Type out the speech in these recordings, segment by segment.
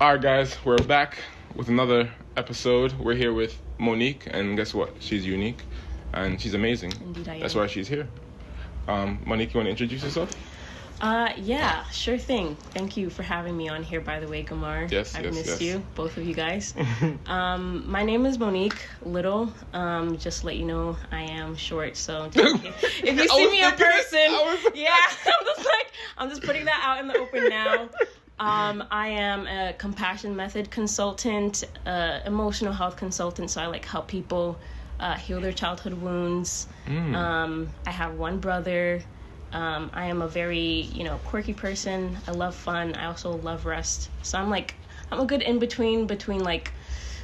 All right, guys, we're back with another episode. We're here with Monique, and guess what? She's unique, and she's amazing. Indeed, I am. That's why she's here. Monique, you want to introduce yourself? Yeah, sure thing. Thank you for having me on here, by the way, Gamar. Yes, I've yes, missed yes. you, both of you guys. My name is Monique Little. Just to let you know, I am short, so if you see me in person, yeah, I'm just putting that out in the open now. I am a compassion method consultant, emotional health consultant, so I help people heal their childhood wounds. I have one brother. I am a very, quirky person. I love fun. I also love rest. So I'm a good in-between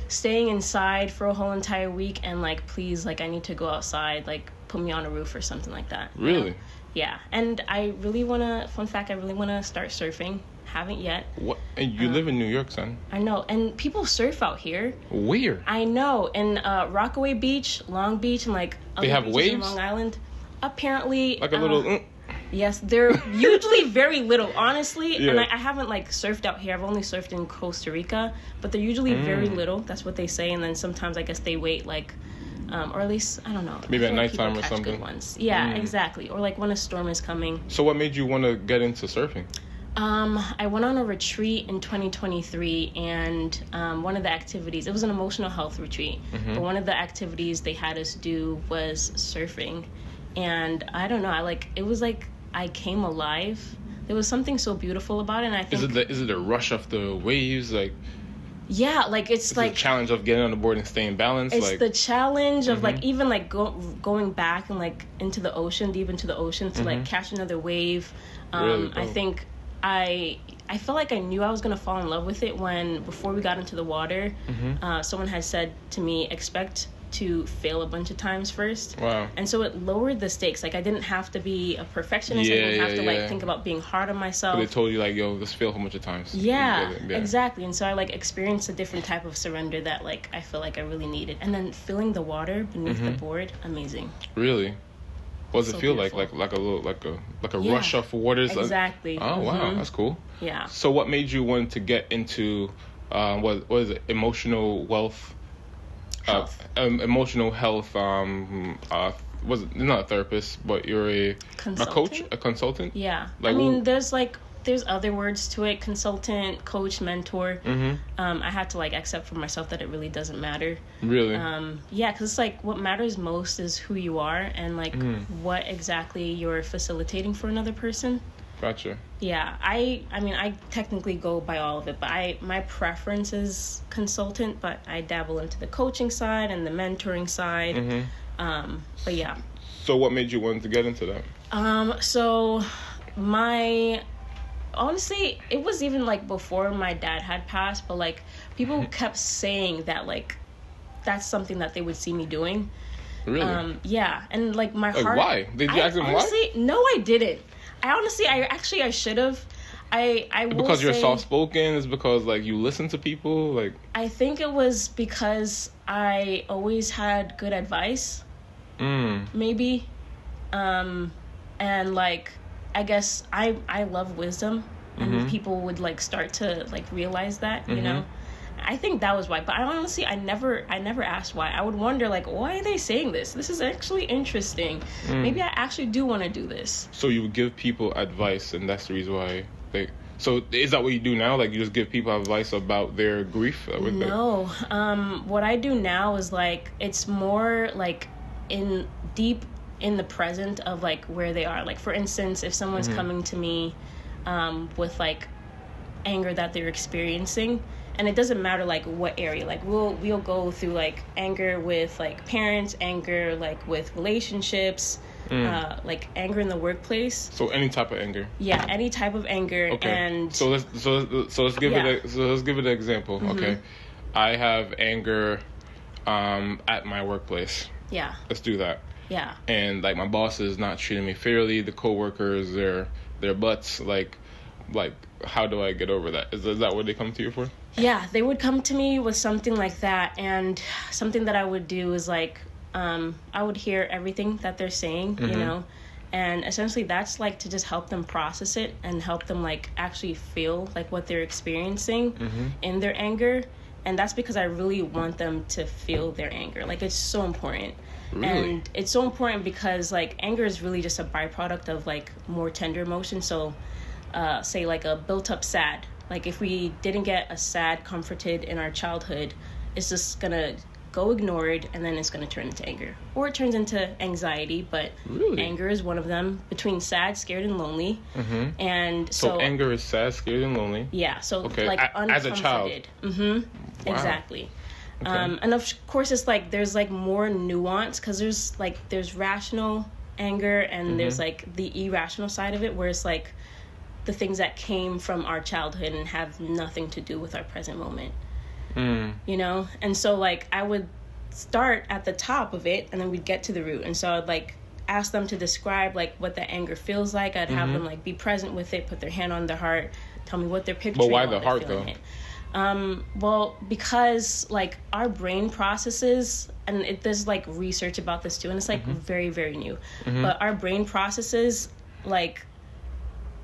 staying inside for a whole entire week and please, I need to go outside, put me on a roof or something like that. Really? Yeah. And I really want to start surfing. Haven't yet. What? And you live in New York, son. I know. And people surf out here. Where? I know. In Rockaway Beach, Long Beach, and they have waves in Long Island. Apparently. A little. Yes, they're usually very little, honestly. Yeah. And I haven't surfed out here. I've only surfed in Costa Rica, but they're usually very little. That's what they say. And then sometimes I guess they wait or at least I don't know. Maybe at nighttime or something. Good ones. Yeah, exactly. Or when a storm is coming. So what made you want to get into surfing? I went on a retreat in 2023, and one of the activities, it was an emotional health retreat, but one of the activities they had us do was surfing. And I don't know, it was I came alive. There was something so beautiful about it, and I think... Is it the rush of the waves? Yeah, it's the challenge of getting on the board and staying balanced. It's the challenge of even going back and into the ocean, deep into the ocean to catch another wave. Really I think I felt like I knew I was gonna fall in love with it when before we got into the water, someone had said to me, expect to fail a bunch of times first. Wow. And so it lowered the stakes. I didn't have to be a perfectionist. I didn't have to think about being hard on myself. But they told you yo, just fail a bunch of times. Yeah, exactly. And so I experienced a different type of surrender that I feel I really needed. And then feeling the water beneath the board, amazing. Really? What does it feel beautiful. like a little rush of waters? Exactly. Oh wow, that's cool. Yeah. So what made you want to get into what is it, emotional wealth? Health. Emotional health. Was it not a therapist, but you're a coach, a consultant? Yeah. There's other words to it: consultant, coach, mentor. I had to accept for myself that it really doesn't matter. Really? Yeah, because it's what matters most is who you are and what exactly you're facilitating for another person. Gotcha. Yeah, I technically go by all of it, but my preference is consultant, but I dabble into the coaching side and the mentoring side. But yeah. So what made you want to get into that? So honestly, it was even before my dad had passed, but people kept saying that that's something that they would see me doing. Really? Yeah, and my heart. Why? Did you ask them why? No, I didn't. I should have. I will because you're say, soft spoken. It's because you listen to people. I think it was because I always had good advice. Maybe, and I guess I love wisdom, and people would start to realize that, you know. I think that was why, but I never asked why. I would wonder why are they saying this? This is actually interesting. Maybe I actually do want to do this. So you would give people advice, and that's the reason why they. So is that what you do now? You just give people advice about their grief? No. What I do now is it's more in deep in the present of where they are. For instance, if someone's coming to me with anger that they're experiencing, and it doesn't matter what area, we'll go through anger with parents, anger with relationships, anger in the workplace. So any type of anger. Yeah, any type of anger. Okay. And so let's give it an example. Okay, I have anger at my workplace. Yeah. Let's do that. Yeah. And my boss is not treating me fairly. The coworkers, their butts. How do I get over that? Is that what they come to you for? Yeah, they would come to me with something like that, and something that I would do is I would hear everything that they're saying, you know, And essentially that's like to just help them process it and help them like actually feel like what they're experiencing in their anger. And that's because I really want them to feel their anger. Like, it's so important. Really? And it's so important because like anger is really just a byproduct of like more tender emotions. So say like a built up sad, like if we didn't get a sad comforted in our childhood, it's just gonna go ignored, and then it's gonna turn into anger, or it turns into anxiety. But really? Anger is one of them, between sad, scared, and lonely. And so anger is sad, scared, and lonely. Yeah. So okay. like As a child. Wow. Exactly. Okay. And of course it's like there's like more nuance, because there's rational anger, and there's like the irrational side of it, where it's like the things that came from our childhood and have nothing to do with our present moment. You know? And so like I would start at the top of it, and then we'd get to the root. And so I'd like ask them to describe like what the anger feels like. I'd have them like be present with it, put their hand on their heart, tell me what they're picturing. But why the heart though? Well, because like our brain processes, and there's like research about this too, and it's like very, very new, but our brain processes, like,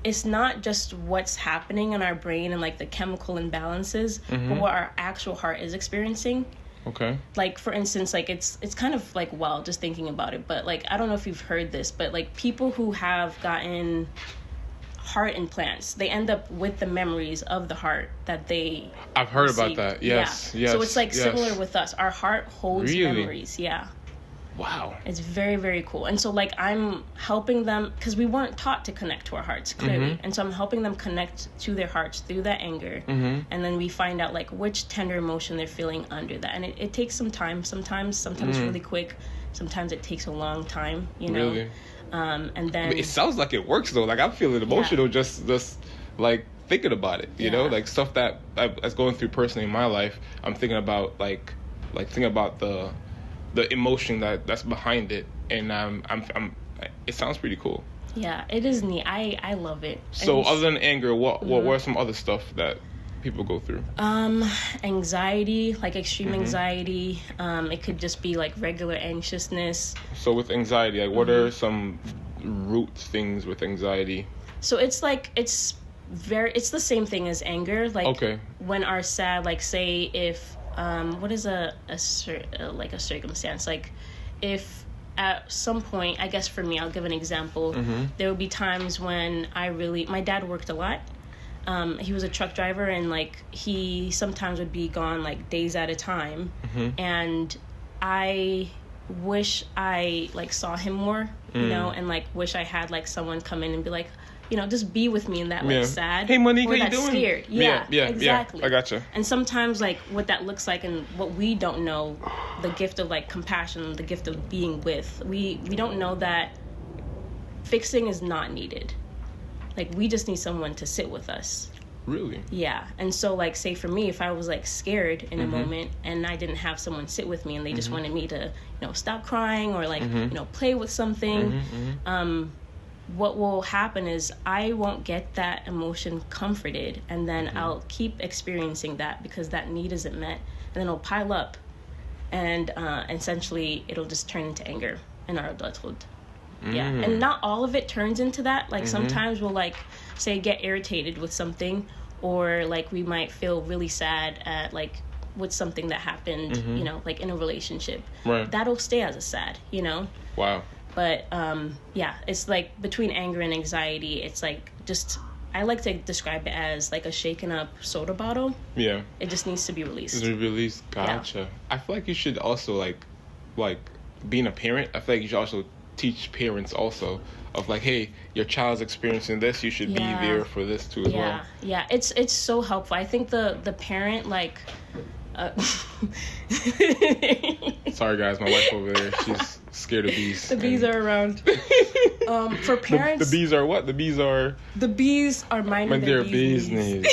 it's not just what's happening in our brain and like the chemical imbalances, but what our actual heart is experiencing. Okay. Like, for instance, like it's kind of like wild just thinking about it, but like I don't know if you've heard this, but like people who have gotten heart implants, they end up with the memories of the heart that they I've heard received. About that. Yes. Yeah. So it's like similar with us. Our heart holds memories. Yeah. Wow. It's very, very cool. And so like I'm helping them, because we weren't taught to connect to our hearts clearly, and so I'm helping them connect to their hearts through that anger, and then we find out like which tender emotion they're feeling under that. And it takes some time, sometimes really quick, sometimes it takes a long time, you know. Really? And then but it sounds like it works though. Like I'm feeling emotional just like thinking about it, you know, like stuff that I was going through personally in my life. I'm thinking about like thinking about the emotion that's behind it, and I'm it sounds pretty cool. Yeah, it is neat. I love it. So other than anger, what are some other stuff that people go through? Anxiety, like extreme anxiety. It could just be like regular anxiousness. So with anxiety, like what are some root things with anxiety? So it's like it's the same thing as anger. Like when our sad, like say if what is a circumstance, like if at some point, I guess for me, I'll give an example. There would be times when my dad worked a lot. He was a truck driver, and like he sometimes would be gone like days at a time, and I wish I like saw him more, you know, and like wish I had like someone come in and be like, you know, just be with me in that like sad, hey Monique, or how you doing? Scared. Yeah, exactly. I gotcha. And sometimes like what that looks like, and what we don't know, the gift of like compassion, the gift of being with, we don't know that fixing is not needed. Like we just need someone to sit with us. Really? Yeah. And so like say for me, if I was like scared in a moment and I didn't have someone sit with me, and they just wanted me to, you know, stop crying or like, you know, play with something, what will happen is I won't get that emotion comforted, and then I'll keep experiencing that because that need isn't met, and then it'll pile up, and essentially it'll just turn into anger in our adulthood. Yeah. And not all of it turns into that. Like sometimes we'll like say get irritated with something, or like we might feel really sad at like with something that happened, you know, like in a relationship. Right. That'll stay as a sad, you know. Wow. But yeah, it's like between anger and anxiety, it's like just, I like to describe it as like a shaken up soda bottle. Yeah. It just needs to be released. It's released. Gotcha. Yeah. I feel like you should also like being a parent, I feel like you should also teach parents also of like, hey, your child's experiencing this, you should be there for this too as well. Yeah, it's so helpful. I think the parent like sorry guys, my wife over there, she's scared of bees. The bees are around. For parents, the bees are what? The bees are minding their business.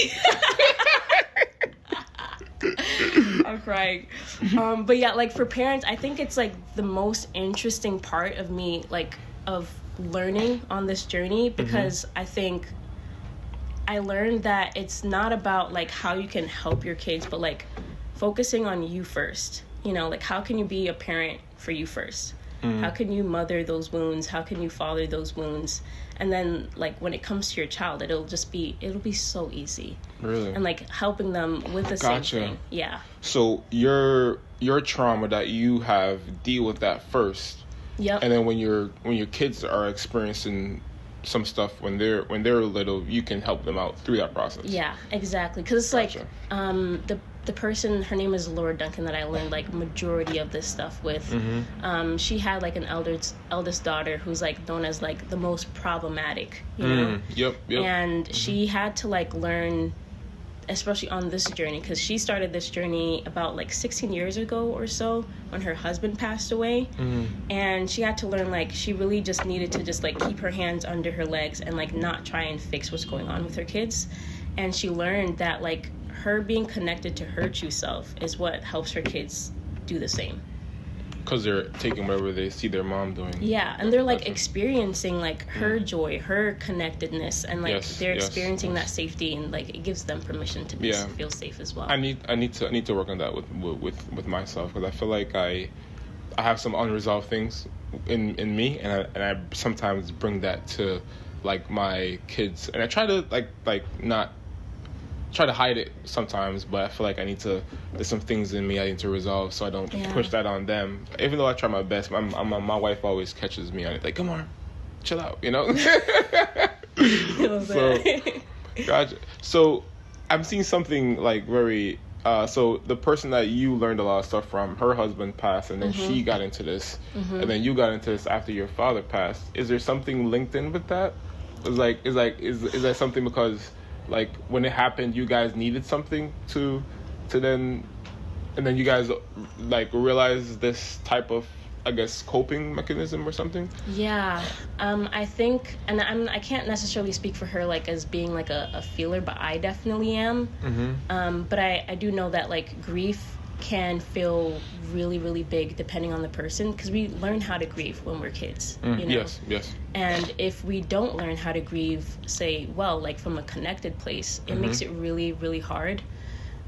I'm crying. But yeah, like for parents, I think it's like the most interesting part of me, like of learning on this journey, because I think I learned that it's not about like how you can help your kids, but like focusing on you first. You know, like how can you be a parent for you first? How can you mother those wounds? How can you father those wounds? And then, like, when it comes to your child, it'll be so easy. Really? And, like, helping them with the same thing. Yeah. So your trauma that you have, deal with that first. Yep. And then when your kids are experiencing some stuff when they're little, you can help them out through that process. Yeah, exactly. Because it's like the person, her name is Laura Duncan, that I learned like majority of this stuff with. She had like an eldest daughter who's like known as like the most problematic, you know. Yep. And she had to like learn, especially on this journey, because she started this journey about like 16 years ago or so when her husband passed away. And she had to learn like she really just needed to just like keep her hands under her legs and like not try and fix what's going on with her kids. And she learned that like her being connected to her true self is what helps her kids do the same. Because they're taking whatever they see their mom doing. Yeah, and they're like experiencing like her joy, her connectedness, and like they're experiencing that safety, and like it gives them permission to feel safe as well. I need to work on that with myself, because I feel like I have some unresolved things in me, and I sometimes bring that to like my kids, and I try to like not try to hide it sometimes, but I feel like there's some things in me I need to resolve, so I don't push that on them. Even though I try my best, my wife always catches me on it, like, come on, chill out, you know? So, gotcha. So, I'm seeing something like very, so the person that you learned a lot of stuff from, her husband passed, and then she got into this, and then you got into this after your father passed. Is there something linked in with that? Is that something because, like, when it happened, you guys needed something to then, and then you guys like realize this type of, I guess, coping mechanism or something? Yeah, I think, and I can't necessarily speak for her like as being like a feeler, but I definitely am. But I do know that like grief can feel really, really big depending on the person, because we learn how to grieve when we're kids, you know? Yes. And if we don't learn how to grieve, say, well, like from a connected place, it makes it really, really hard.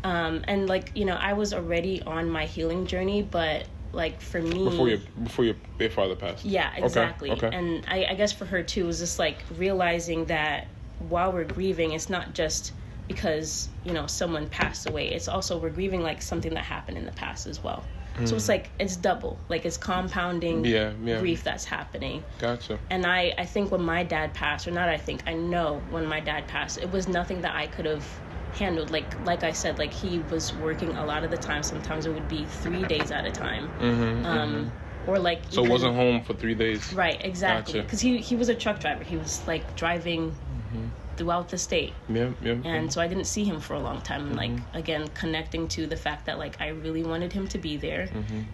And like, you know, I was already on my healing journey, but like for me, before your father passed. Yeah, exactly. Okay. And I guess for her too was just like realizing that while we're grieving, it's not just because, you know, someone passed away. It's also we're grieving like something that happened in the past as well. So it's like it's double, like it's compounding grief that's happening. Gotcha. And I think when my dad passed, or not I know when my dad passed, it was nothing that I could have handled. Like I said, like he was working a lot of the time. Sometimes it would be 3 days at a time. Or like so even, wasn't home for 3 days. Right, exactly. Because he was a truck driver. He was like driving throughout the state. And so I didn't see him for a long time. And like again, connecting to the fact that like I really wanted him to be there,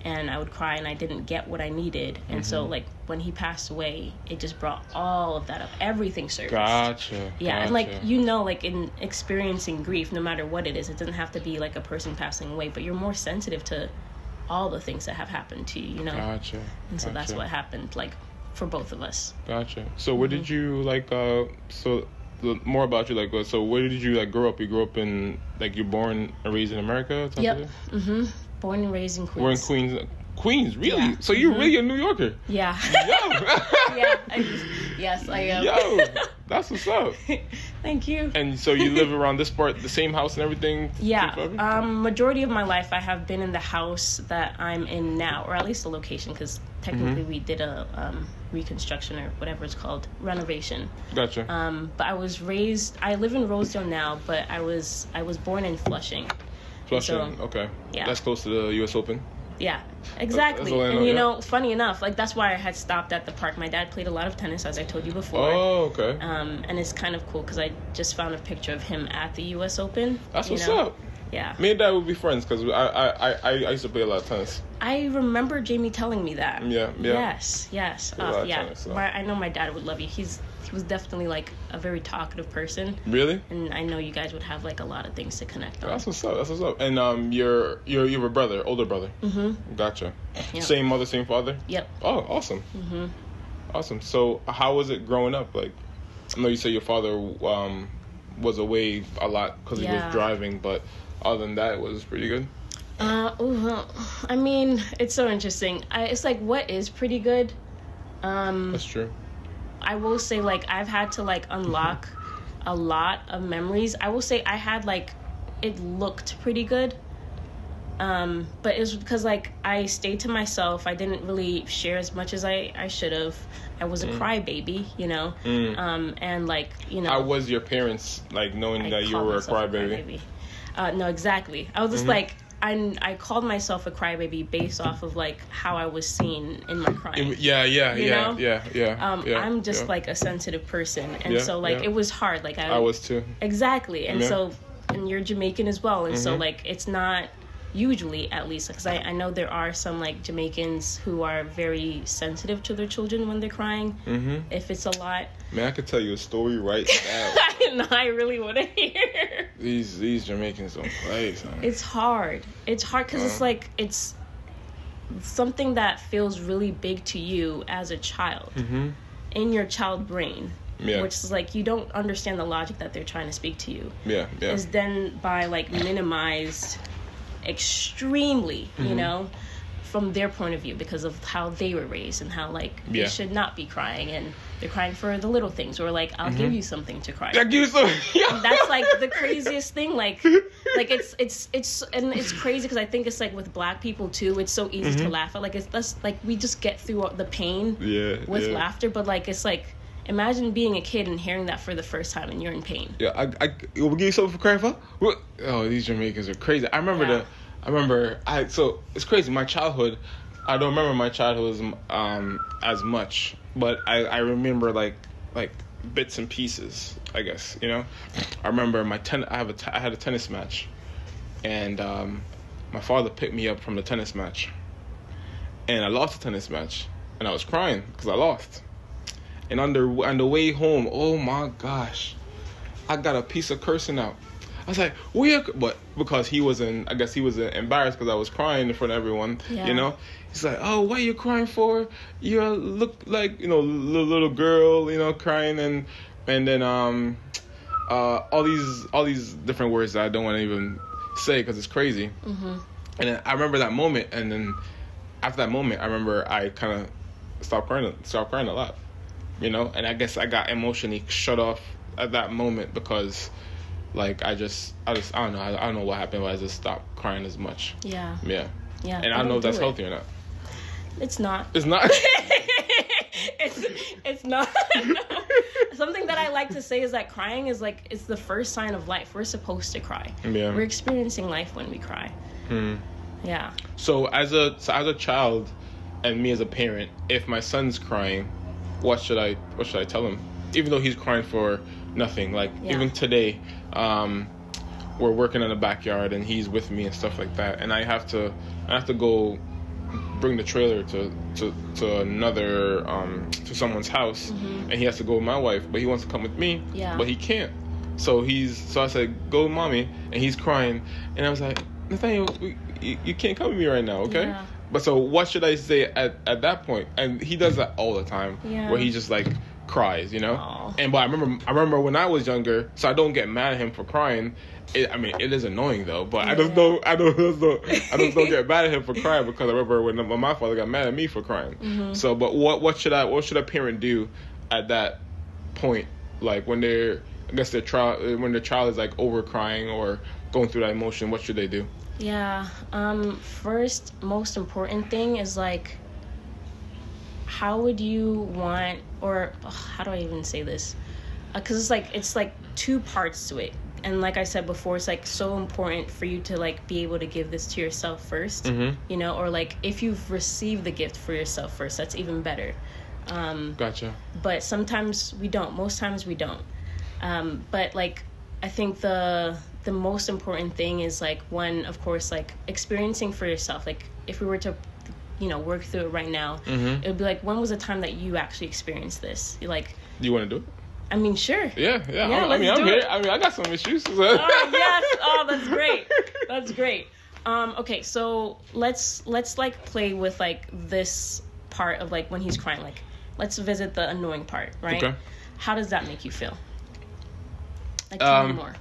and I would cry and I didn't get what I needed. And so like when he passed away, it just brought all of that up. Everything surfaced. Gotcha. And like, you know, like in experiencing grief, no matter what it is, it doesn't have to be like a person passing away, but you're more sensitive to all the things that have happened to you, you know? Gotcha. And so that's what happened, like, for both of us. Gotcha. So where did you, like, more about you, like, so where did you, like, grow up? You grew up in, like, you're born and raised in America? Yep. Born and raised in Queens. We're in Queens. Queens, really? Yeah. So you're really a New Yorker? Yeah. Yo! Yes, I am. Yo, that's what's up. Thank you. And so you live around this part, the same house and everything? Yeah. Majority of my life I have been in the house that I'm in now, or at least the location, because technically we did a reconstruction or whatever it's called, renovation. Gotcha. But I live in Rosedale now, but I was born in Flushing. Flushing, so, okay. Yeah. That's close to the U.S. Open. Yeah, exactly. And you know, funny enough, like that's why I had stopped at the park. My dad played a lot of tennis, as I told you before. Oh, okay. And it's kind of cool because I just found a picture of him at the U.S. Open. That's what's up. Yeah. Me and Dad would be friends because I used to play a lot of tennis. I remember Jamie telling me that. Yeah. Yes. Tennis, so. I know my dad would love you. He was definitely like a very talkative person. Really? And I know you guys would have like a lot of things to connect on. That's what's up. And you have a brother, older brother. Gotcha. Yep. Same mother, same father. Yep. Oh, awesome. Awesome. So how was it growing up? Like, I know you say your father was away a lot because he was driving, but other than that, it was pretty good. I mean, it's so interesting. It's like, what is pretty good? That's true. I will say, like, I've had to, like, unlock a lot of memories. I will say I had, like, it looked pretty good. But it was because, like, I stayed to myself. I didn't really share as much as I should have. I was a crybaby, you know? And, like, you know. How was your parents, like, knowing that you were a crybaby? No, exactly. I was just, like, I called myself a crybaby based off of, like, how I was seen in my crying. Yeah. I'm just, like, a sensitive person. And so, like, it was hard. Like, I was, too. Exactly. And so, and you're Jamaican as well. And so, like, it's not... Usually, at least, because I know there are some, like, Jamaicans who are very sensitive to their children when they're crying, if it's a lot. Man, I could tell you a story right now. I really want to hear. These Jamaicans don't play, son. It's hard because it's like, it's something that feels really big to you as a child, in your child brain. Yeah. Which is like, you don't understand the logic that they're trying to speak to you. Yeah. Is then by, like, minimized extremely, you know, from their point of view, because of how they were raised and how, like, they should not be crying, and they're crying for the little things, or, like, I'll give you something to cry. I'll give you something. That's, like, the craziest thing. Like it's and it's crazy because I think it's like with Black people too. It's so easy to laugh at. Like, that's like, we just get through the pain with laughter, but, like, it's like, imagine being a kid and hearing that for the first time and you're in pain. Yeah, I will give you something for crying for? What? Oh, these Jamaicans are crazy. So it's crazy. My childhood, I don't remember my childhood as much, but I remember like bits and pieces, I guess, you know? I remember I had a tennis match, and my father picked me up from the tennis match, and I lost the tennis match, and I was crying because I lost. And on the way home, oh my gosh, I got a piece of cursing out. I was like, but because he was embarrassed because I was crying in front of everyone, you know? He's like, oh, what are you crying for? You look like, you know, little girl, you know, crying, and then all these different words that I don't want to even say because it's crazy. And then I remember that moment, and then after that moment, I remember I kind of stopped crying a lot. You know, and I guess I got emotionally shut off at that moment because, like, I don't know. I don't know what happened, but I just stopped crying as much. Yeah. And I don't know if that's healthy or not. It's not. It's not. It's not. No. Something that I like to say is that crying is like, it's the first sign of life. We're supposed to cry. Yeah. We're experiencing life when we cry. Yeah. So as a child, and me as a parent, if my son's crying, what should I tell him? Even though he's crying for nothing. Like, even today, we're working in the backyard and he's with me and stuff like that, and I have to go bring the trailer to another to someone's house, and he has to go with my wife, but he wants to come with me, but he can't. So I said, go with mommy, and he's crying, and I was like, Nathaniel, you can't come with me right now, okay? Yeah. But so what should I say at that point? And he does that all the time, where he just, like, cries, you know? Aww. And but I remember when I was younger, so I don't get mad at him for crying. It is annoying though, but I just don't get mad at him for crying, because I remember when my father got mad at me for crying. So, but what should a parent do at that point? Like, when when the child is, like, over crying or going through that emotion, what should they do? Yeah. First, most important thing is, like, how would you want, or how do I even say this? Because it's like two parts to it. And like I said before, it's, like, so important for you to, like, be able to give this to yourself first, you know, or, like, if you've received the gift for yourself first, that's even better. Gotcha. But sometimes we don't. Most times we don't. But, like, I think the most important thing is, like, one, of course, like, experiencing for yourself. Like, if we were to, you know, work through it right now, it would be like, when was the time that you actually experienced this? Like, you want to do it? I mean, sure. Yeah. I'm here. I mean, I got some issues. So. Oh, yes. Oh, that's great. That's great. Okay, so let's like play with, like, this part of, like, when he's crying. Like, let's visit the annoying part, right? Okay. How does that make you feel? Like, tell me more.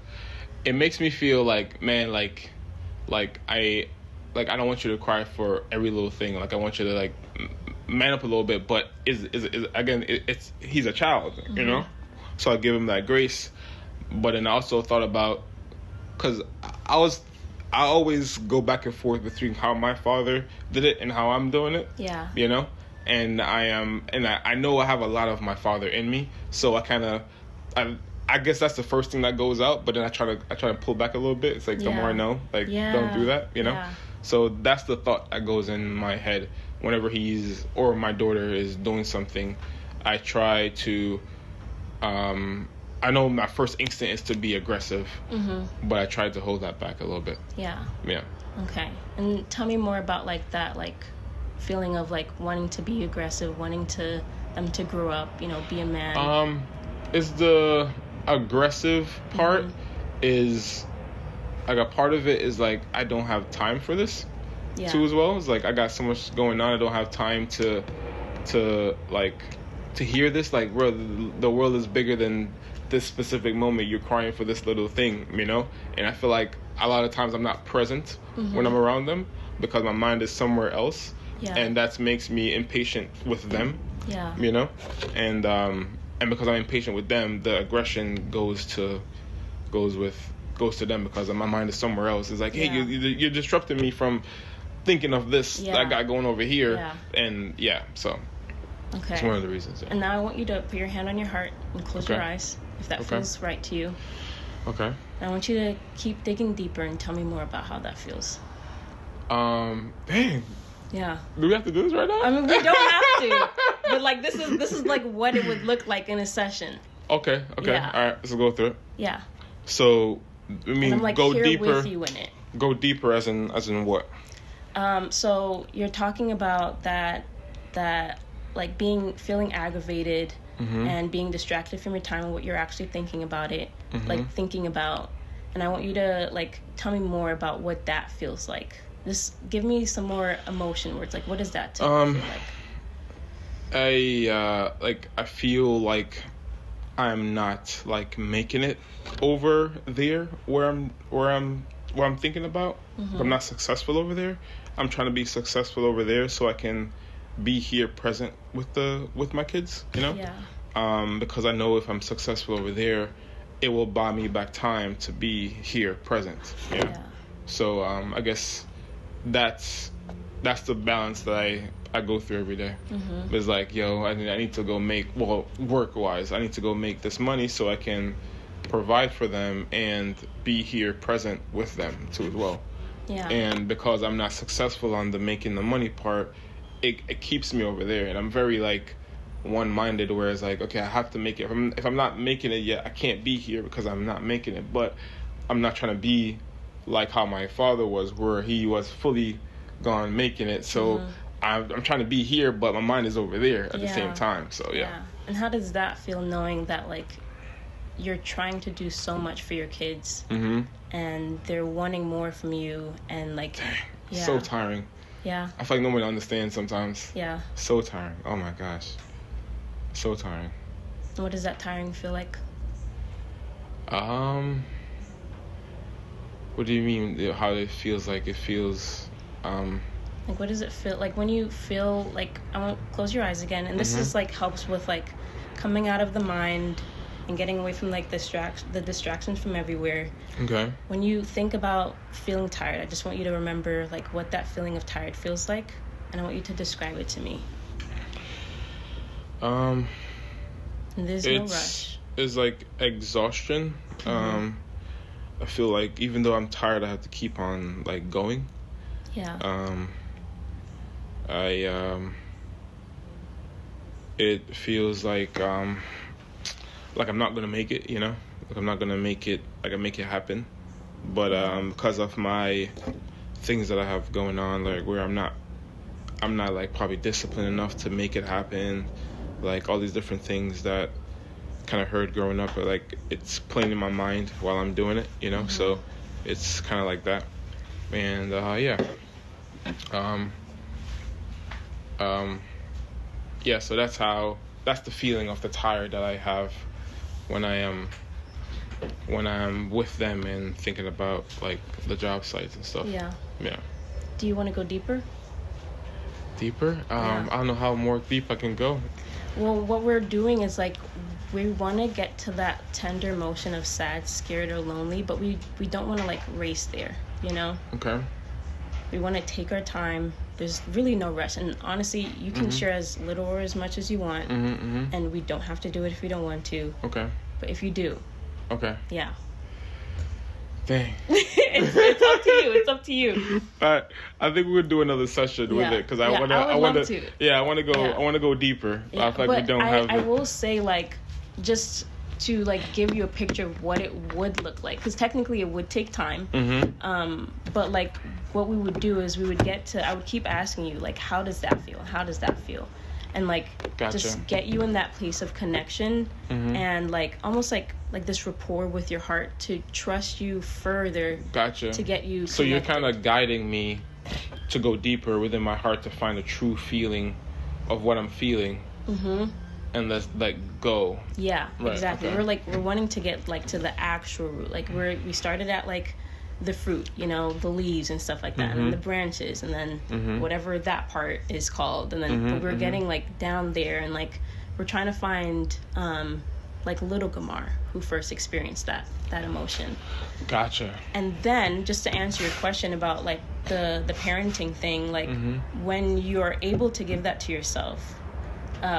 It makes me feel like, man, like I like I don't want you to cry for every little thing. Like I want you to like man up a little bit. But is again, it's he's a child, you know. So I give him that grace. But then I also thought about, because I always go back and forth between how my father did it and how I'm doing it. Yeah. You know, and I know I have a lot of my father in me. So I guess that's the first thing that goes out, but then I try to pull back a little bit. It's like the more I know, like don't do that, you know. Yeah. So that's the thought that goes in my head whenever he's or my daughter is doing something. I try to, I know my first instinct is to be aggressive, but I try to hold that back a little bit. Yeah. Yeah. Okay, and tell me more about like that, like feeling of like wanting to be aggressive, wanting to them to grow up, you know, be a man. Is the aggressive part is like a part of it is like I don't have time for this too as well. It's like I got so much going on, I don't have time to hear this, like the world is bigger than this specific moment. You're crying for this little thing, you know. And I feel like a lot of times I'm not present when I'm around them because my mind is somewhere else, and that makes me impatient with them, you know. And because I'm impatient with them, the aggression goes to them because my mind is somewhere else. It's like, hey, you're disrupting me from thinking of this that I got going over here, and so okay, it's one of the reasons. And now I want you to put your hand on your heart and close your eyes if that feels right to you. Okay. And I want you to keep digging deeper and tell me more about how that feels. Dang. Yeah. Do we have to do this right now? I mean, we don't have to. But like this is like what it would look like in a session. Okay. Yeah. All right, let's go through it. Yeah. So, I mean, I'm like go here deeper. with you in it. Go deeper as in what? So you're talking about that like feeling aggravated and being distracted from your time and what you're actually thinking about it, like thinking about, and I want you to like tell me more about what that feels like. Just give me some more emotion words. Like, what does that feel like? I feel like I'm not like making it over there where I'm thinking about. I'm not successful over there. I'm trying to be successful over there so I can be here present with my kids, you know? Yeah. Because I know if I'm successful over there, it will buy me back time to be here present. Yeah. So I guess that's the balance that I go through every day. It's like, I need to go make, work-wise, I need to go make this money so I can provide for them and be here present with them too as well. Yeah. And because I'm not successful on the making the money part, it keeps me over there. And I'm very like one-minded, where it's like, okay, I have to make it. If I'm not making it yet, I can't be here because I'm not making it. But I'm not trying to be like how my father was, where he was fully gone making it. So I'm trying to be here, but my mind is over there at the same time. So yeah. And how does that feel, knowing that like you're trying to do so much for your kids and they're wanting more from you, and like so tiring. Yeah. I feel like nobody understands sometimes. Yeah. So tiring. Oh my gosh. So tiring. What does that tiring feel like? What do you mean how it feels like? It feels like, what does it feel like when you feel like, I want to close your eyes again, and this is like helps with like coming out of the mind and getting away from like the distractions from everywhere. Okay. When you think about feeling tired, I just want you to remember like what that feeling of tired feels like, and I want you to describe it to me. And there's no rush. It's like exhaustion. I feel like even though I'm tired, I have to keep on like going. Yeah. It feels like I'm not gonna make it, you know? Like I'm not gonna make it, like I make it happen. But because of my things that I have going on, like where I'm not like probably disciplined enough to make it happen, like all these different things that kind of heard growing up, like it's playing in my mind while I'm doing it, you know? So it's kind of like that. And so that's the feeling of the tired that I have when I am with them and thinking about like the job sites and stuff. Yeah. Do you want to go deeper? Deeper? I don't know how more deep I can go. Well, what we're doing is like we want to get to that tender emotion of sad, scared, or lonely, but we don't want to like race there, you know? Okay. We want to take our time. There's really no rush, and honestly, you can share as little or as much as you want, and we don't have to do it if we don't want to. Okay. But if you do, okay. Yeah. Dang. it's up to you. It's up to you. But I think we'll do another session with it because I want to. Yeah, I want to go. I want to go deeper. Yeah, I feel like we don't have. I will say, like, just to like give you a picture of what it would look like, because technically it would take time. But like what we would do is I would keep asking you, like, how does that feel? How does that feel? And like just get you in that place of connection and like almost like this rapport with your heart to trust you further. To get you connected. So you're kind of guiding me to go deeper within my heart to find a true feeling of what I'm feeling. And let's like go. Yeah, right, exactly. Okay. We're wanting to get like to the actual root. Like we started at like the fruit, you know, the leaves and stuff like that, and then the branches, and then whatever that part is called, and then but we're getting like down there, and like we're trying to find like little Gamar who first experienced that emotion. Gotcha. And then just to answer your question about like the parenting thing, like when you're able to give that to yourself,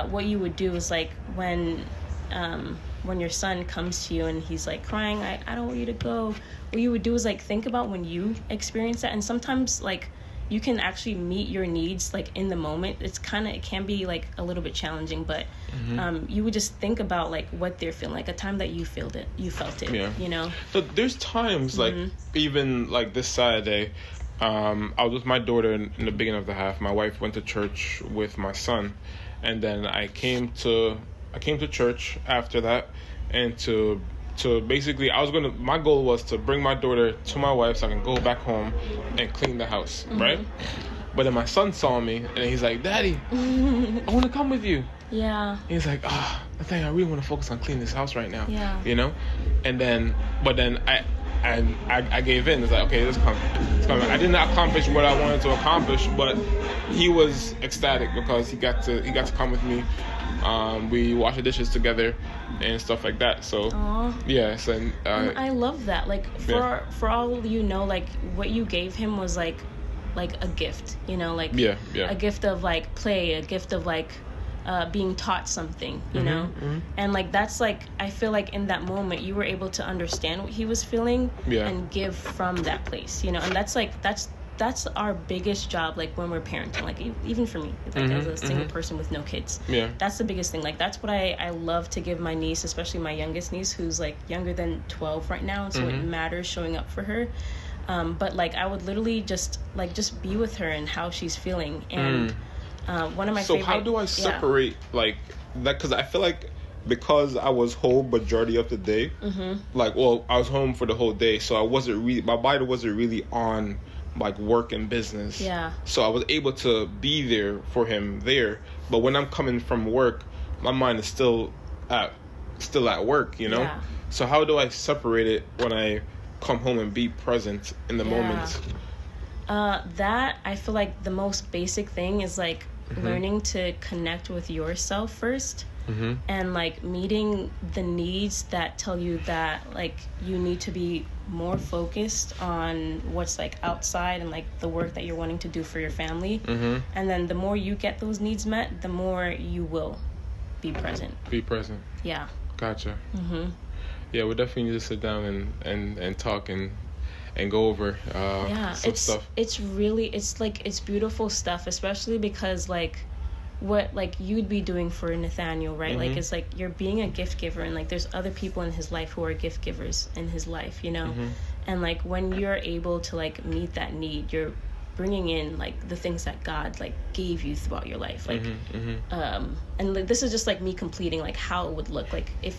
what you would do is like when your son comes to you and he's like crying, I don't want you to go, what you would do is like think about when you experience that. And sometimes like you can actually meet your needs like in the moment. It can be like a little bit challenging, but you would just think about like what they're feeling, like a time that you felt it, you know. So there's times like even like this Saturday, I was with my daughter in the beginning of the half. My wife went to church with my son, and then I came to church after that, and to basically my goal was to bring my daughter to my wife so I can go back home and clean the house, right? But then my son saw me and he's like, Daddy, I want to come with you. Yeah. And he's like, I think I really want to focus on cleaning this house right now. Yeah. You know? But then I gave in. It's like, okay, let's come. I didn't accomplish what I wanted to accomplish, but he was ecstatic because he got to come with me. We washed the dishes together and stuff like that. So yes, and I love that. Like for all you know, like what you gave him was like a gift, you know, like a gift of like play, a gift of like being taught something, you know. And like that's like I feel like in that moment you were able to understand what he was feeling and give from that place, you know. And that's our biggest job, like when we're parenting, like even for me, like as a single person with no kids, that's the biggest thing. Like that's what I love to give my niece, especially my youngest niece, who's like younger than 12 right now, and so it matters showing up for her. But like I would literally just be with her and how she's feeling. And one of my favorite. So how do I separate like that? Because I feel like because I was home majority of the day, like I was home for the whole day, so I wasn't really, my body wasn't really on like work and business. So I was able to be there for him there, but when I'm coming from work, my mind is still at work, you know. So how do I separate it when I come home and be present in the moment? That I feel like the most basic thing is like learning to connect with yourself first. And like meeting the needs that tell you that like you need to be more focused on what's like outside and like the work that you're wanting to do for your family. And then the more you get those needs met, the more you will be present. Yeah. Gotcha. Yeah, we definitely need to sit down and talk and go over some stuff. It's beautiful stuff, especially because like what like you'd be doing for Nathaniel, right? Like it's like you're being a gift giver, and like there's other people in his life who are gift givers in his life, you know. And like when you're able to like meet that need, you're bringing in like the things that God like gave you throughout your life, like and like this is just like me completing like how it would look like if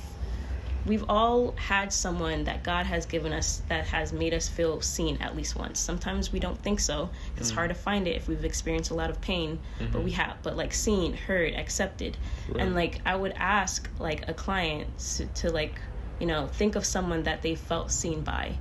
we've all had someone that God has given us that has made us feel seen at least once. Sometimes we don't think so. It's hard to find it if we've experienced a lot of pain, but we have. But like seen, heard, accepted. And like I would ask like a client to like, you know, think of someone that they felt seen by.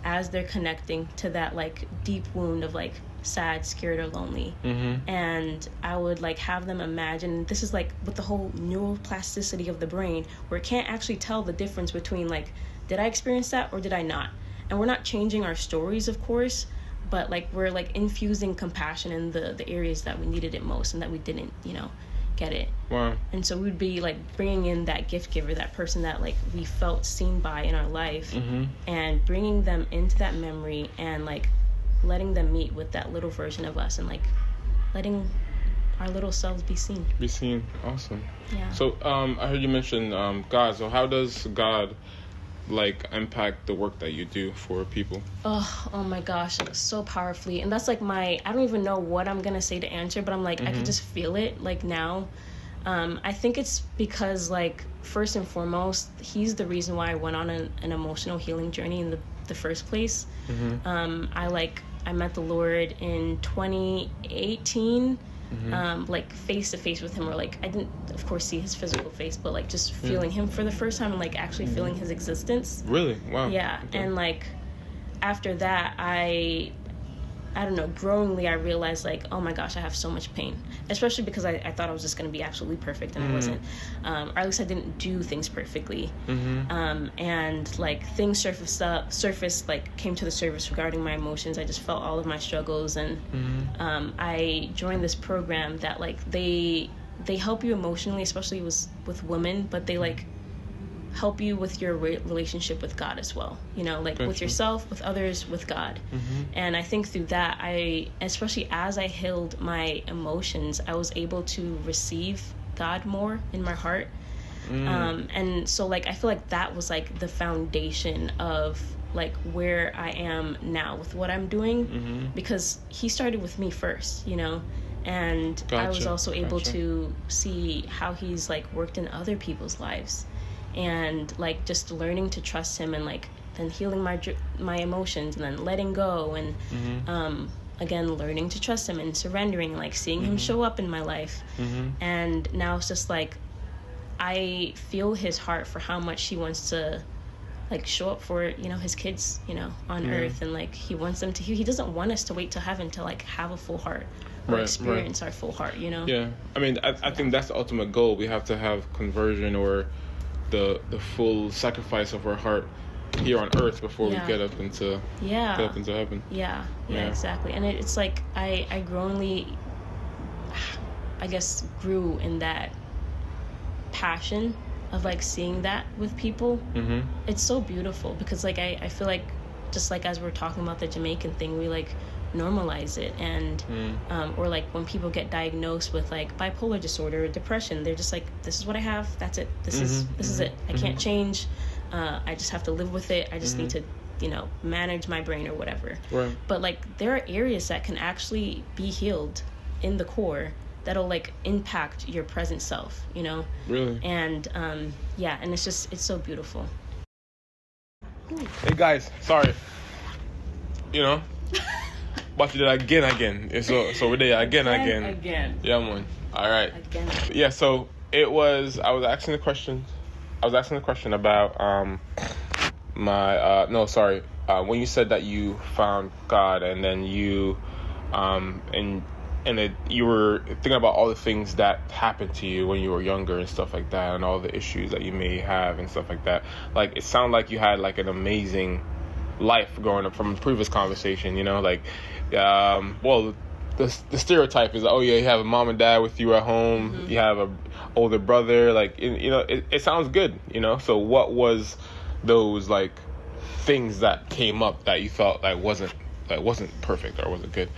as they're connecting to that like deep wound of like sad, scared, or lonely. And I would like have them imagine, this is like with the whole neuroplasticity of the brain, where it can't actually tell the difference between like, did I experience that or did I not? And we're not changing our stories, of course, but like we're like infusing compassion in the areas that we needed it most and that we didn't, you know, get it. Wow. And so we'd be like bringing in that gift giver, that person that like we felt seen by in our life, and bringing them into that memory and like letting them meet with that little version of us and like letting our little selves be seen. Awesome. Yeah. So I heard you mention God. So how does God like impact the work that you do for people? Oh my gosh, like, so powerfully. And that's like I don't even know what I'm gonna say to answer, but I'm like, I could just feel it like now. I think it's because like first and foremost, he's the reason why I went on an emotional healing journey in the first place. I met the Lord in 2018, like face to face with him, or like I didn't of course see his physical face, but like just feeling him for the first time and like actually feeling his existence. Really? Wow. Yeah. Okay. And like after that, I don't know, growingly I realized like, oh my gosh, I have so much pain, especially because I thought I was just going to be absolutely perfect, and I wasn't, or at least I didn't do things perfectly. And like things surfaced, like came to the surface regarding my emotions. I just felt all of my struggles, and I joined this program that like they help you emotionally, especially with women, but they like help you with your relationship with God as well, you know, like with yourself, with others, with God. And I think through that, especially as I healed my emotions, I was able to receive God more in my heart. And so like I feel like that was like the foundation of like where I am now with what I'm doing, because he started with me first, you know. And I was also able to see how he's like worked in other people's lives, and like just learning to trust him, and like then healing my emotions, and then letting go, and again learning to trust him and surrendering, and like seeing him show up in my life. And now it's just like I feel his heart for how much he wants to like show up for, you know, his kids, you know, on earth, and like he wants them to he doesn't want us to wait till heaven to like have a full heart or experience our full heart, you know. I mean, I think that's the ultimate goal. We have to have conversion, or the full sacrifice of our heart here on earth before we get up into heaven. Yeah, exactly. And it's like I growingly, I guess, grew in that passion of like seeing that with people. It's so beautiful, because like I feel like, just like as we're talking about the Jamaican thing, we like normalize it, and or like when people get diagnosed with like bipolar disorder or depression, they're just like, this is what I have, that's it, this is it, I can't change, I just have to live with it, I just need to, you know, manage my brain or whatever. But like there are areas that can actually be healed in the core that'll like impact your present self, you know. And and it's so beautiful. Hey guys, sorry, you know, but you did again. So we're there again. Yeah, man. All right. Again. Yeah. So it was. I was asking the question about when you said that you found God, and then you you were thinking about all the things that happened to you when you were younger and stuff like that, and all the issues that you may have and stuff like that. Like, it sounded like you had like an amazing life growing up from the previous conversation, you know, like, well, the stereotype is, oh yeah, you have a mom and dad with you at home, you have a older brother, like, you know, it sounds good, you know. So what was those like things that came up that you felt like wasn't perfect or wasn't good?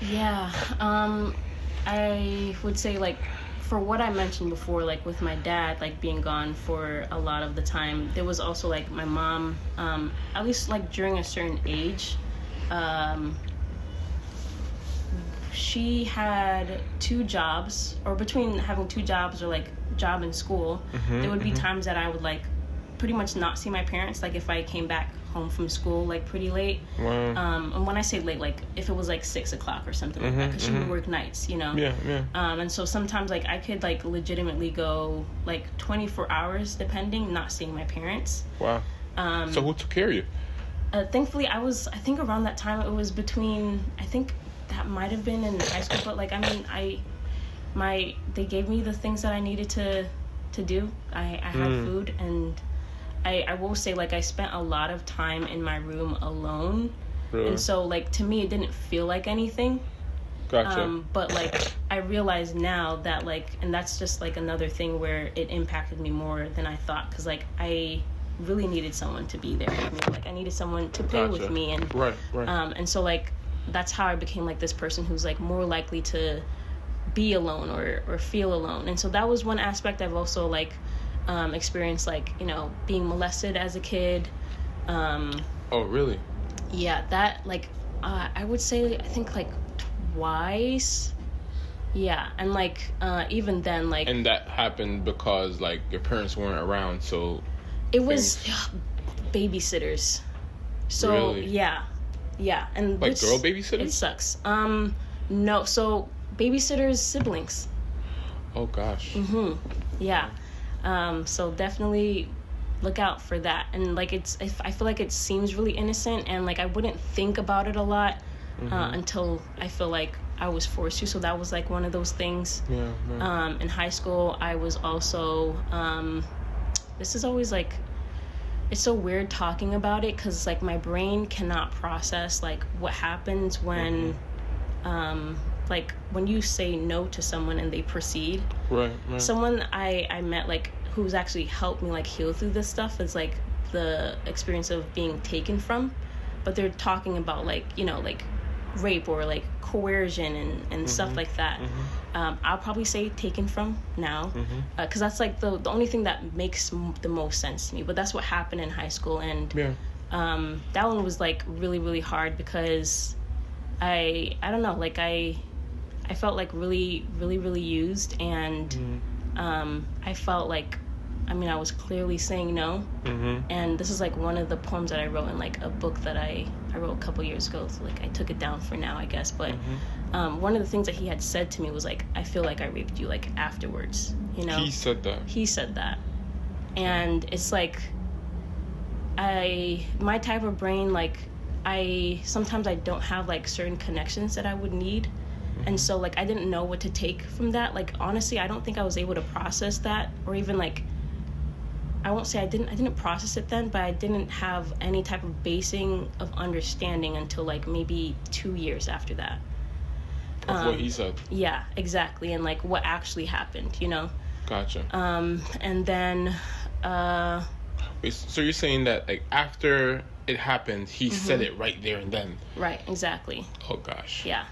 I would say, like, for what I mentioned before, like with my dad like being gone for a lot of the time, there was also like my mom, at least like during a certain age, she had 2 jobs, or between having 2 jobs or like job and school, there would be times that I would like pretty much not see my parents, like if I came back home from school like pretty late. And when I say late, like if it was like 6 o'clock or something like that, because she would work nights, you know. And so sometimes like I could like legitimately go like 24 hours depending, not seeing my parents. So who took care of you? thankfully I think around that time it was between, I think that might have been in high school, but like, I mean, they gave me the things that I needed to do. I had food, and I will say, like, I spent a lot of time in my room alone. Really? And so, like, to me, it didn't feel like anything. Gotcha. But, like, I realize now that, like, and that's just, like, another thing where it impacted me more than I thought. Because, like, I really needed someone to be there with me. Like, I needed someone to play with me. And, right. And so, like, that's how I became, like, this person who's, like, more likely to be alone or feel alone. And so that was one aspect. I've also, like, experienced, like, you know, being molested as a kid. Oh, really? Yeah, that, like, I would say, I think, like, twice. Yeah, and, like, even then, like... And that happened because, like, your parents weren't around, so... It was babysitters. So, really? Yeah. And like, girl babysitters? It sucks. No, so, babysitters' siblings. Oh, gosh. Yeah. So definitely look out for that. And, like, I feel like it seems really innocent, and, like, I wouldn't think about it a lot until I feel like I was forced to. So that was, like, one of those things. Yeah. In high school, I was also, this is always, like, it's so weird talking about it, because, like, my brain cannot process, like, what happens when, like, when you say no to someone and they proceed. Right. Someone I met, like, who's actually helped me, like, heal through this stuff is, like, the experience of being taken from. But they're talking about, like, you know, like, rape or, like, coercion and stuff like that. I'll probably say taken from now. Because that's, like, the only thing that makes the most sense to me. But that's what happened in high school. And that one was, like, really, really hard, because I don't know, like, I felt, like, really, really, really used, and I felt like, I mean, I was clearly saying no, and this is, like, one of the poems that I wrote in, like, a book that I wrote a couple years ago, so, like, I took it down for now, I guess, but one of the things that he had said to me was, like, I feel like I raped you, like, afterwards, you know? He said that. And it's, like, my type of brain, like, sometimes I don't have, like, certain connections that I would need. And so, like, I didn't know what to take from that. Like, honestly, I don't think I was able to process that, or even, like, I won't say I didn't process it then, but I didn't have any type of basing of understanding until, like, maybe 2 years after that. Of what he said. Yeah, exactly. And, like, what actually happened, you know? Gotcha. And then, Wait, so you're saying that, like, after it happened, he said it right there and then? Right, exactly. Oh, gosh. Yeah.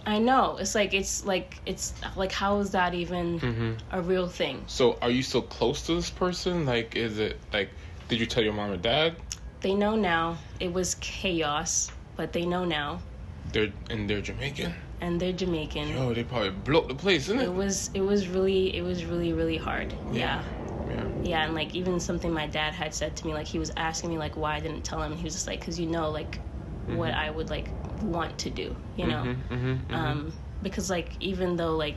I know. It's like how is that even a real thing? So are you still close to this person? Like, is it, like, did you tell your mom or dad? They know now. It was chaos, but they know now. They're Jamaican? And they're Jamaican. Yo, they probably blew up the place, didn't it? It was really, really hard. Yeah. Yeah, and, like, even something my dad had said to me, like, he was asking me, like, why I didn't tell him, and he was just like, because you know, like, what I would, like, want to do, you know? Because, like, even though, like,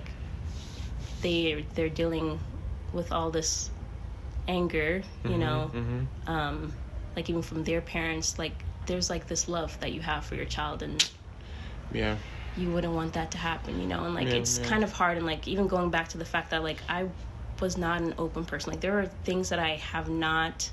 they're dealing with all this anger, you know, like, even from their parents, like, there's, like, this love that you have for your child, and you wouldn't want that to happen, you know? And, like, it's kind of hard, and, like, even going back to the fact that, like, I was not an open person. Like, there are things that I have not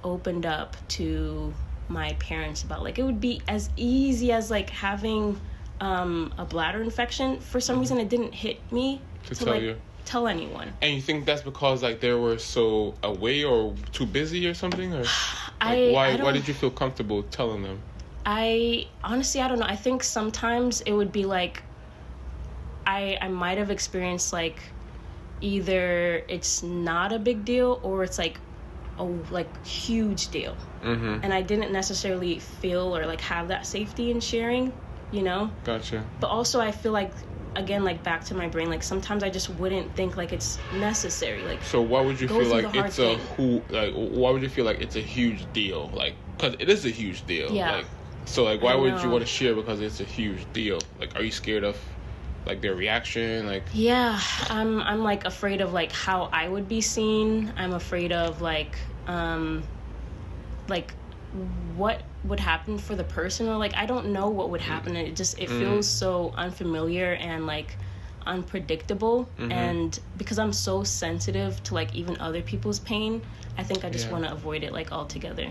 opened up to my parents about. Like, it would be as easy as, like, having a bladder infection. For some reason, it didn't hit me to tell, like, tell anyone. And you think that's because, like, they were so away or too busy or something? Or like, why did you feel comfortable telling them? Honestly, I don't know. I think sometimes it would be like I might have experienced, like, either it's not a big deal or it's, like, a, like, huge deal. And I didn't necessarily feel or, like, have that safety in sharing, you know? Gotcha. But also I feel like, again, like, back to my brain, like, sometimes I just wouldn't think, like, it's necessary. Like, so why would you feel like it's why would you feel like it's a huge deal? Like, because it is a huge deal. Yeah. Like, so, like, why would you want to share because it's a huge deal? Like, are you scared of, like, their reaction? Like, yeah, I'm like afraid of, like, how I would be seen. I'm afraid of, like what would happen for the person, or like I don't know what would happen. It feels so unfamiliar and like unpredictable. And because I'm so sensitive to like even other people's pain, I think I just want to avoid it like altogether.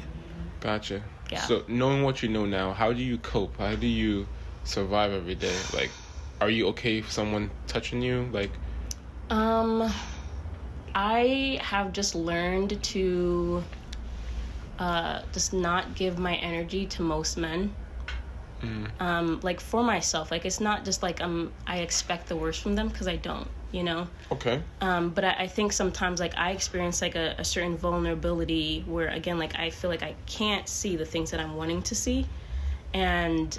Gotcha. Yeah. So knowing what you know now, how do you cope? How do you survive every day? Like, are you okay if someone touching you? Like, I have just learned to just not give my energy to most men. Like for myself, like it's not just like I expect the worst from them, because I don't, you know. Okay. But I think sometimes like I experience like a certain vulnerability where, again, like I feel like I can't see the things that I'm wanting to see, and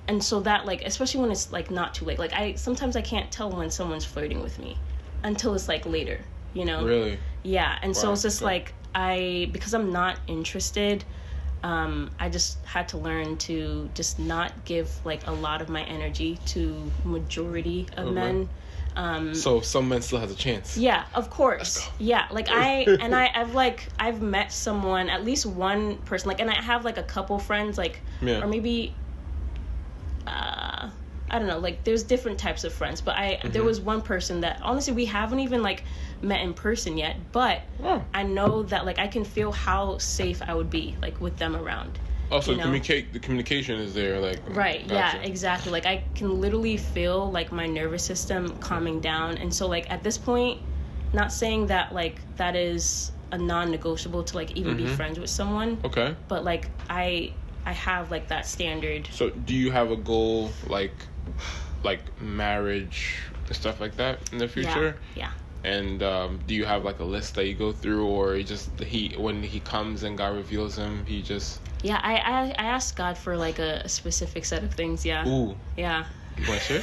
and so that, like, especially when it's like not too late, like sometimes I can't tell when someone's flirting with me until it's like later, you know. Really? Yeah. And so it's just like because I'm not interested, I just had to learn to just not give like a lot of my energy to majority of men. So some men still has a chance. Yeah, of course. Yeah, like I've met someone, at least one person, like, and I have like a couple friends, like, or maybe, I don't know, like there's different types of friends, but there was one person that honestly we haven't even like met in person yet, but I know that like I can feel how safe I would be like with them around. Also, the communication is there, like, right. Gotcha. Yeah, exactly. Like I can literally feel like my nervous system calming down, and so like at this point, not saying that like that is a non-negotiable to like even be friends with someone. Okay. But like I have like that standard. So do you have a goal like marriage and stuff like that in the future? Yeah. And do you have like a list that you go through, or when he comes and God reveals him, he just... Yeah, I asked God for like a specific set of things. Yeah. Ooh. Yeah. You want to share?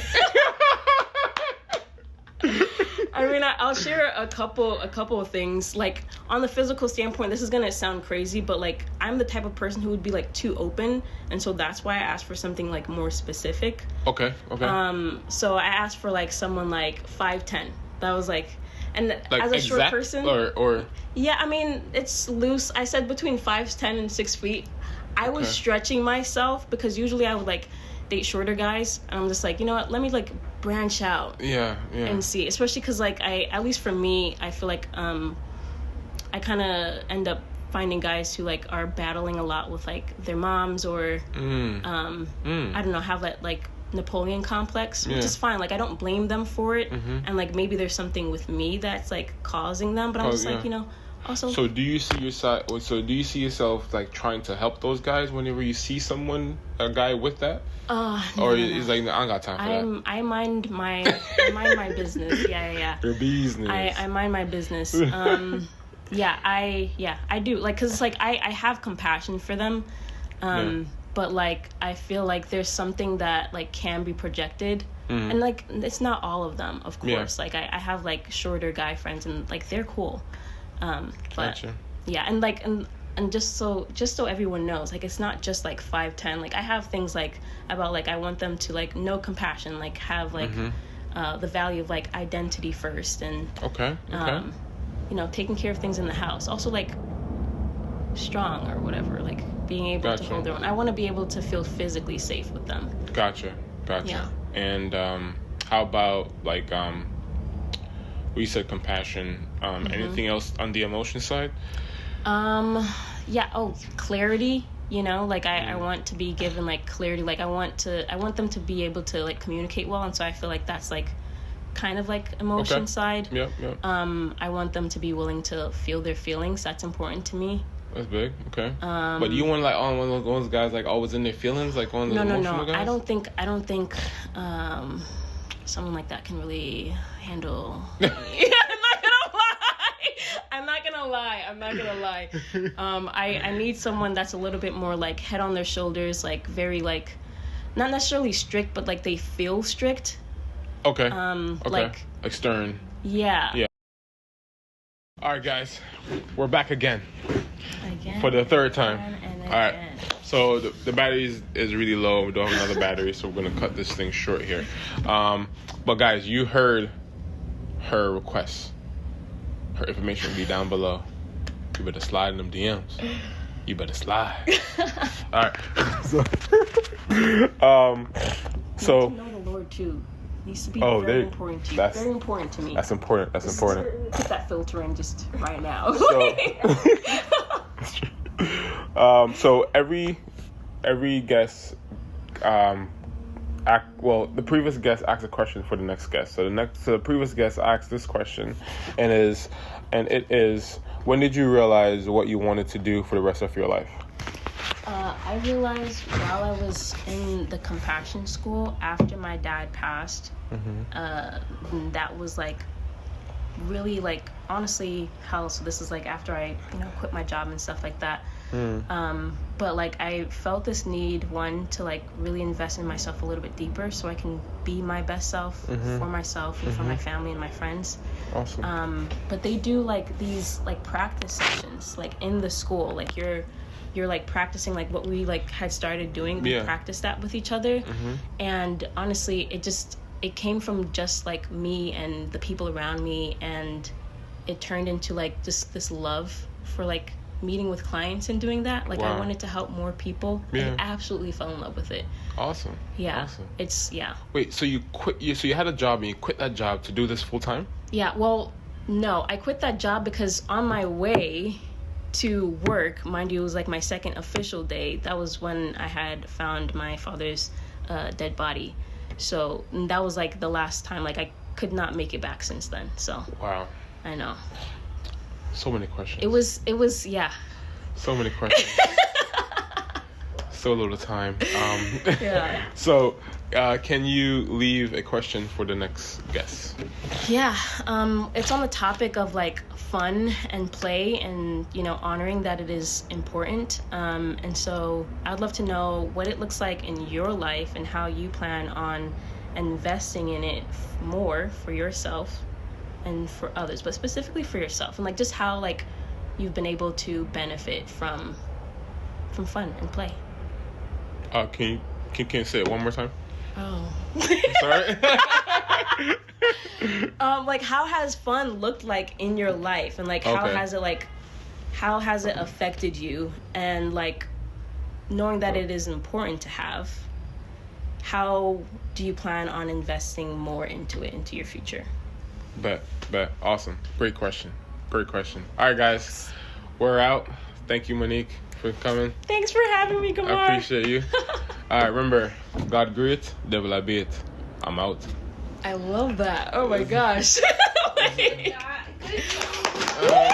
I mean, I'll share a couple of things. Like on the physical standpoint, this is gonna sound crazy, but like I'm the type of person who would be like too open, and so that's why I asked for something like more specific. Okay. So I asked for like someone like 5'10". That was like, and like as a short person, or yeah, I mean it's loose. I said between 5'10" and 6 feet. I was stretching myself because usually I would like date shorter guys, and I'm just like, you know what, let me like branch out and see, especially because like at least for me, I feel like I kind of end up finding guys who like are battling a lot with like their moms, or I don't know, have that like Napoleon complex, which is fine. Like I don't blame them for it, and like maybe there's something with me that's like causing them, but I'm just like, you know. Also, so do you see yourself like trying to help those guys whenever you see a guy with that? Or is like, I ain't got time for that. I mind my business. Yeah. Your business. I mind my business. I do, like, cause it's like I have compassion for them, but like I feel like there's something that like can be projected, and like it's not all of them, of course. Like I have like shorter guy friends, and like they're cool. But gotcha. Yeah, and like and just so everyone knows, like it's not just like 5'10". Like I have things like about like I want them to like know compassion, like have like the value of like identity first, and you know, taking care of things in the house. Also like strong or whatever, like being able to hold their own. I want to be able to feel physically safe with them. Gotcha. Yeah. And how about like we said compassion. Anything else on the emotion side? Clarity. You know, like I want to be given like clarity. Like I want them to be able to like communicate well, and so I feel like that's like kind of like emotion side. Yep. I want them to be willing to feel their feelings. That's important to me. That's big. Okay. But you want like one of those guys like always in their feelings, like one of those emotional guys? I don't think someone like that can really handle. I'm not gonna lie. I need someone that's a little bit more like head on their shoulders, like very like not necessarily strict, but like they feel strict. Okay. Like stern. Yeah. All right, guys, we're back again for the third time. All right. So the battery is really low. We don't have another battery, so we're gonna cut this thing short here. But guys, you heard her requests. Her information will be down below. You better slide in them DMs. You better slide. All right. So. You know the Lord too. Needs to be very important to you. Very important to me. That's important. That's important. Put that filter in just right now. So every guest, the previous guest asked a question for the next guest. So the previous guest asked this question, and it is, when did you realize what you wanted to do for the rest of your life? I realized while I was in the compassion school after my dad passed. That was like really like honestly hell. So this is like after I quit my job and stuff like that. But like I felt this need, one, to like really invest in myself a little bit deeper so I can be my best self for myself and for my family and my friends. Awesome. But they do like these like practice sessions like in the school, like you're like practicing like what we like had started doing. We practiced that with each other. And honestly it came from just like me and the people around me, and it turned into like just this love for like meeting with clients and doing that. Like I wanted to help more people. I absolutely fell in love with it. Awesome. Yeah. Awesome. It's Wait, so you quit? So you had a job and you quit that job to do this full time? Yeah. Well, no, I quit that job because on my way to work, mind you, it was like my second official day. That was when I had found my father's dead body. So that was like the last time. Like I could not make it back since then. So wow. I know. So many questions. It was yeah. So many questions. So little time. Yeah. So, can you leave a question for the next guest? Yeah. It's on the topic of like fun and play and, honoring that it is important. And so I'd love to know what it looks like in your life and how you plan on investing in it more for yourself and for others, but specifically for yourself, and like just how like you've been able to benefit from fun and play. Can you say it one more time? Oh. Sorry. Like how has fun looked like in your life, and like how has it affected you, and like knowing that it is important to have, how do you plan on investing more into your future? Bet. Awesome. Great question. All right, guys, we're out. Thank you, Monique, for coming. Thanks for having me, Kamar. I appreciate you. All right, remember, God great, devil albeit. I'm out. I love that. Oh my gosh. Good job.